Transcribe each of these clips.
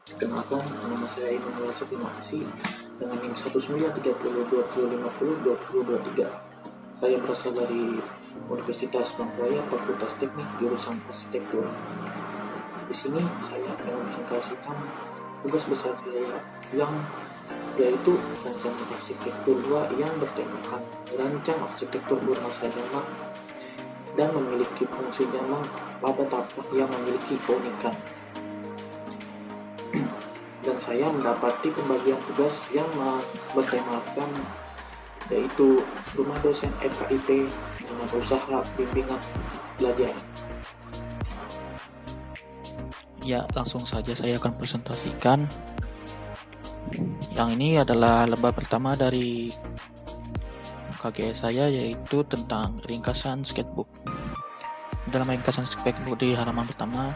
Kenalkan, nama saya Immanuel Septimasi dengan NIM 193020502023. Saya berasal dari Universitas Bangkoya, Fakultas Teknik, jurusan Arsitektur. Di sini saya akan mempresentasikan tugas besar saya yang yaitu rancangan arsitektur 2 yang bertemakan rancang arsitektur bermasa jamak dan memiliki fungsi jamak pada tapak yang memiliki keunikan. Dan saya mendapati pembagian tugas yang bertemakan yaitu rumah dosen FKIP dengan usaha bimbingan belajar. Ya, langsung saja saya akan presentasikan. Yang ini adalah lembar pertama dari KGS saya, yaitu tentang ringkasan sketchbook. Dalam ringkasan sketchbook di halaman pertama,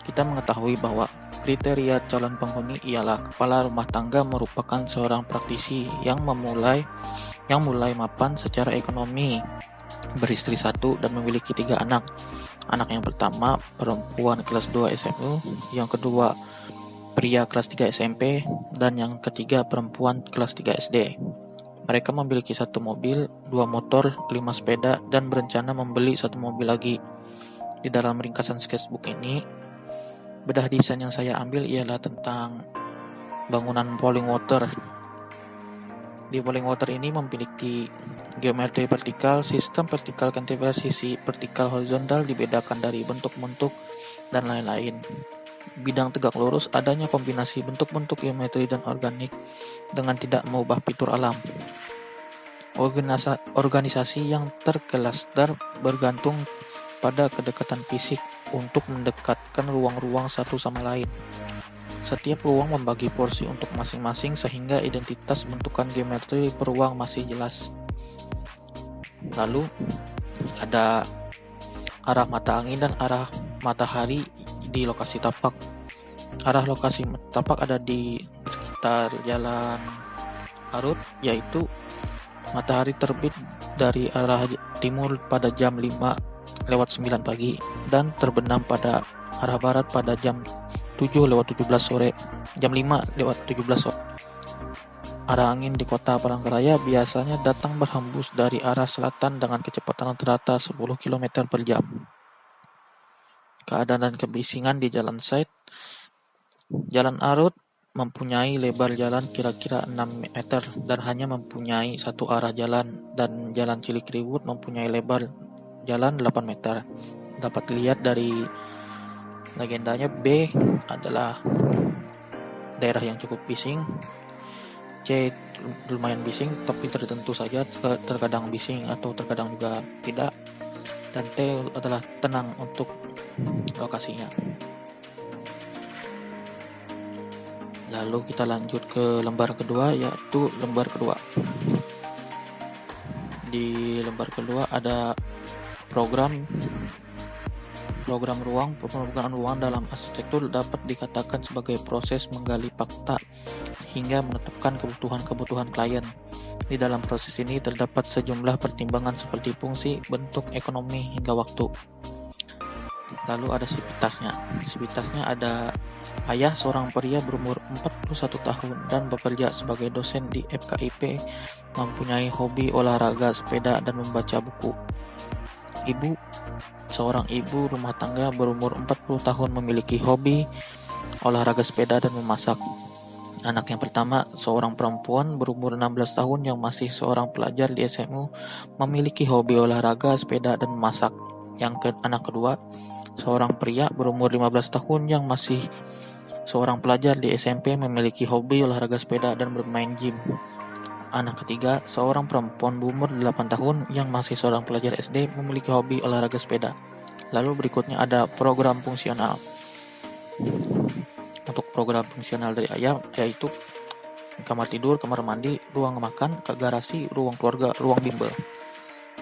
kita mengetahui bahwa kriteria calon penghuni ialah kepala rumah tangga merupakan seorang praktisi yang mulai mapan secara ekonomi, beristri 1 dan memiliki 3 anak. Anak yang pertama perempuan kelas 2 SMU, yang kedua pria kelas 3 SMP, dan yang ketiga perempuan kelas 3 SD. Mereka memiliki 1 mobil, 2 motor, 5 sepeda, dan berencana membeli 1 mobil lagi. Di dalam ringkasan sketchbook ini, bedah desain yang saya ambil ialah tentang bangunan falling water. Di falling water ini memiliki geometri vertikal, sistem vertikal cantilever, sisi vertikal horizontal dibedakan dari bentuk-bentuk dan lain-lain. Bidang tegak lurus, adanya kombinasi bentuk-bentuk geometri dan organik dengan tidak mengubah fitur alam. Organisasi yang terkluster bergantung pada kedekatan fisik untuk mendekatkan ruang-ruang satu sama lain. Setiap ruang membagi porsi untuk masing-masing sehingga identitas bentukan geometri per ruang masih jelas. Lalu ada arah mata angin dan arah matahari di lokasi tapak. Arah lokasi tapak ada di sekitar Jalan Arut, yaitu matahari terbit dari arah timur pada jam 5:09 pagi dan terbenam pada arah barat pada jam 7:17 sore. Jam 5:17 sore. Arah angin di kota Palangkaraya biasanya datang berhembus dari arah selatan dengan kecepatan rata-rata 10 km per jam. Keadaan dan kebisingan di jalan side. Jalan Arut mempunyai lebar jalan kira-kira 6 meter dan hanya mempunyai satu arah jalan, dan jalan Cilikriwut mempunyai lebar jalan 8 meter. Dapat dilihat dari legendanya, B adalah daerah yang cukup bising, C lumayan bising tapi tertentu saja, terkadang bising atau terkadang juga tidak, dan T adalah tenang untuk lokasinya. Lalu kita lanjut ke lembar kedua, yaitu lembar kedua. Di lembar kedua ada program ruang. Pemrograman ruang dalam arsitektur dapat dikatakan sebagai proses menggali fakta hingga menetapkan kebutuhan klien. Di dalam proses ini terdapat sejumlah pertimbangan seperti fungsi, bentuk, ekonomi, hingga waktu. Lalu ada sivitasnya. Sivitasnya ada ayah seorang pria berumur 41 tahun dan bekerja sebagai dosen di FKIP, mempunyai hobi olahraga sepeda dan membaca buku. Ibu, seorang ibu rumah tangga berumur 40 tahun memiliki hobi olahraga sepeda dan memasak. Anak yang pertama, seorang perempuan berumur 16 tahun yang masih seorang pelajar di SMU, memiliki hobi olahraga sepeda dan memasak. Anak kedua, seorang pria berumur 15 tahun yang masih seorang pelajar di SMP, memiliki hobi olahraga sepeda dan bermain gym. Anak ketiga, seorang perempuan berumur 8 tahun yang masih seorang pelajar SD, memiliki hobi olahraga sepeda. Lalu berikutnya ada program fungsional. Untuk program fungsional dari ayah yaitu kamar tidur, kamar mandi, ruang makan, garasi, ruang keluarga, ruang bimbel.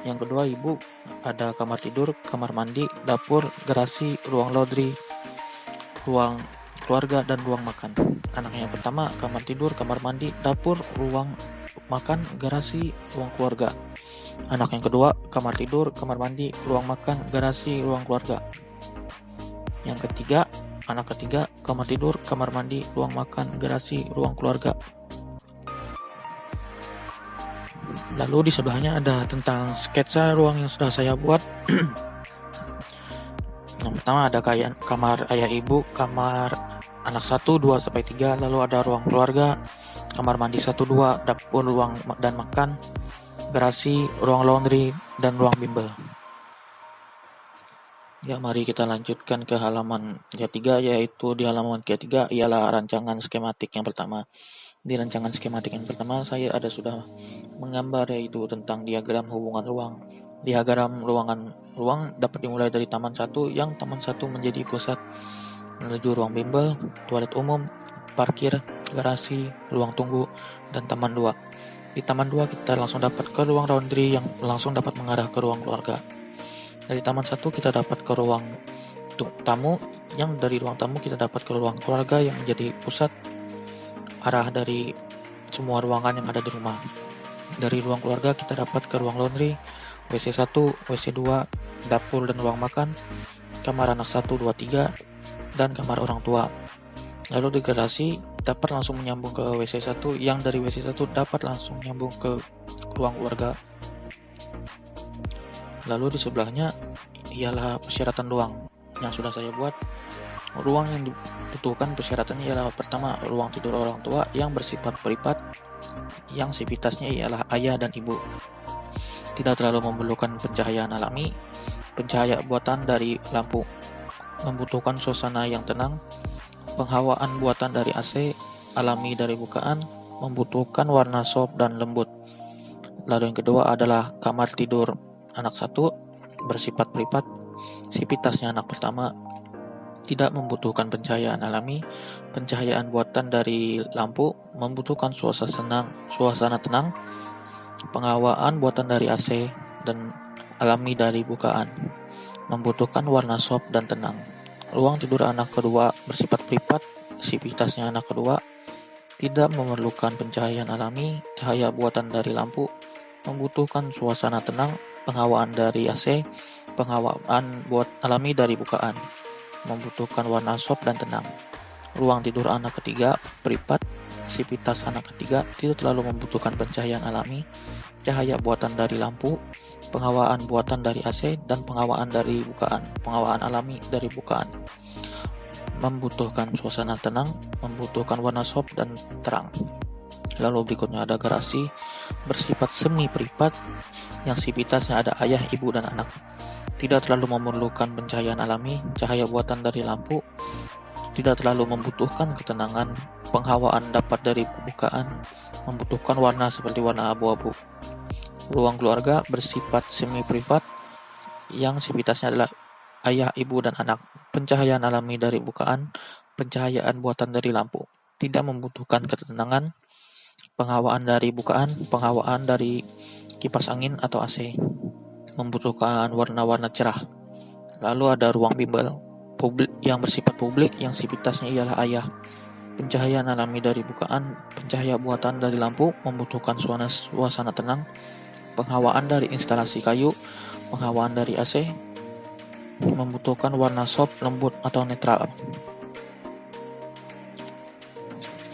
Yang kedua, ibu ada kamar tidur, kamar mandi, dapur, garasi, ruang laundry, ruang keluarga, dan ruang makan. Anak yang pertama, kamar tidur, kamar mandi, dapur, ruang makan, garasi, ruang keluarga. Anak yang kedua, kamar tidur, kamar mandi, ruang makan, garasi, ruang keluarga. Yang ketiga, anak ketiga, kamar tidur, kamar mandi, ruang makan, garasi, ruang keluarga. Lalu di sebelahnya ada tentang sketsa ruang yang sudah saya buat. Yang pertama ada kayak kamar ayah ibu, kamar anak 1, 2 sampai 3, lalu ada ruang keluarga, kamar mandi 1, 2, dapur, ruang dan makan, garasi, ruang laundry, dan ruang bimbel. Ya, mari kita lanjutkan ke halaman ketiga, yaitu di halaman ketiga ialah rancangan skematik yang pertama. Di rancangan skematik yang pertama saya sudah menggambar, yaitu tentang diagram hubungan ruang. Diagram ruang dapat dimulai dari taman 1, yang taman 1 menjadi pusat menuju ruang bimbel, toilet umum, parkir, garasi, ruang tunggu, dan taman 2. Di taman 2 kita langsung dapat ke ruang laundry yang langsung dapat mengarah ke ruang keluarga. Dari taman 1 kita dapat ke ruang tamu, yang dari ruang tamu kita dapat ke ruang keluarga yang menjadi pusat arah dari semua ruangan yang ada di rumah. Dari ruang keluarga kita dapat ke ruang laundry, WC 1, WC 2, dapur dan ruang makan, kamar anak 1, 2, 3, dan kamar orang tua. Lalu di garasi dapat langsung menyambung ke WC 1, yang dari WC 1 dapat langsung menyambung ke ruang keluarga. Lalu di sebelahnya ialah persyaratan ruang yang sudah saya buat. Ruang yang dibutuhkan persyaratannya ialah pertama, ruang tidur orang tua yang bersifat privat, yang sivitasnya ialah ayah dan ibu. Tidak terlalu memerlukan pencahayaan alami, pencahaya buatan dari lampu. Membutuhkan suasana yang tenang, penghawaan buatan dari AC, alami dari bukaan, membutuhkan warna soft dan lembut. Lalu yang kedua adalah kamar tidur anak 1, bersifat privat, sivitasnya anak pertama, tidak membutuhkan pencahayaan alami, pencahayaan buatan dari lampu, membutuhkan suasana tenang, penghawaan buatan dari AC, dan alami dari bukaan, membutuhkan warna soft dan tenang. Ruang tidur anak kedua bersifat privat, sivitasnya anak kedua, tidak memerlukan pencahayaan alami, cahaya buatan dari lampu, membutuhkan suasana tenang, penghawaan dari AC, penghawaan buat alami dari bukaan, membutuhkan warna soft dan tenang. Ruang tidur anak ketiga privat, sivitas anak ketiga, tidak terlalu membutuhkan pencahayaan alami, cahaya buatan dari lampu, penghawaan buatan dari AC, dan penghawaan dari bukaan, penghawaan alami dari bukaan, membutuhkan suasana tenang, membutuhkan warna soft dan terang. Lalu berikutnya ada garasi bersifat semi privat, yang sivitasnya ada ayah, ibu, dan anak. Tidak terlalu memerlukan pencahayaan alami, cahaya buatan dari lampu, tidak terlalu membutuhkan ketenangan, penghawaan dapat dari bukaan, membutuhkan warna seperti warna abu-abu. Ruang keluarga bersifat semi privat, yang sivitasnya adalah ayah, ibu, dan anak. Pencahayaan alami dari bukaan, pencahayaan buatan dari lampu, tidak membutuhkan ketenangan, penghawaan dari bukaan, penghawaan dari kipas angin atau AC, membutuhkan warna-warna cerah. Lalu ada ruang bimbel publik yang bersifat publik, yang sivitasnya ialah ayah. Pencahayaan alami dari bukaan, pencahaya buatan dari lampu, membutuhkan suasana tenang, penghawaan dari instalasi kayu, penghawaan dari AC, membutuhkan warna soft, lembut, atau netral.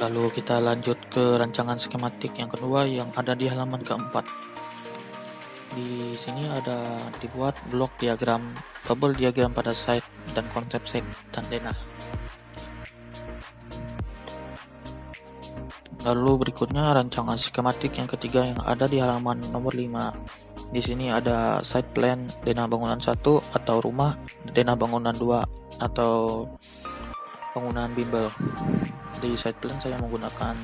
Lalu kita lanjut ke rancangan skematik yang kedua yang ada di halaman keempat. Di sini ada dibuat blok diagram, bubble diagram pada site dan konsep site dan denah. Lalu berikutnya rancangan skematik yang ketiga yang ada di halaman nomor 5. Di sini ada site plan denah bangunan 1 atau rumah, denah bangunan 2 atau bangunan bimbel. Di site plan saya menggunakan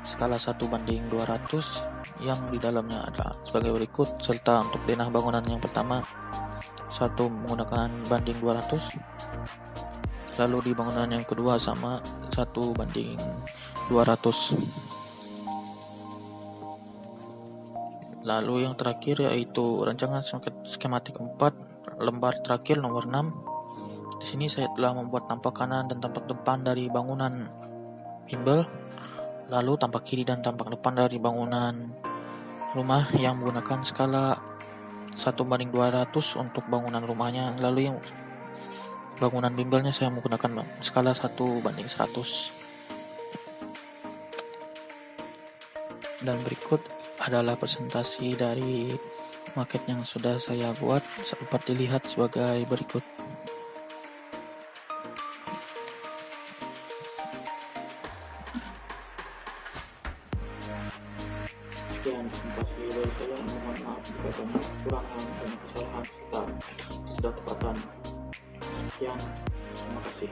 skala 1:200 yang di dalamnya ada sebagai berikut, serta untuk denah bangunan yang pertama 1 menggunakan banding 200, lalu di bangunan yang kedua sama 1:200. Lalu yang terakhir yaitu rancangan skematik 4 lembar terakhir nomor 6. Di sini saya telah membuat tampak kanan dan tampak depan dari bangunan bimbel, lalu tampak kiri dan tampak depan dari bangunan rumah yang menggunakan skala 1:200 untuk bangunan rumahnya. Lalu yang bangunan bimbelnya saya menggunakan skala 1:100. Dan berikut adalah presentasi dari maket yang sudah saya buat, dapat dilihat sebagai berikut. Sekian presentasi dari saya. Mohon maaf jika banyak kekurangan dan kesalahan serta ketidaktepatan. Sekian, terima kasih.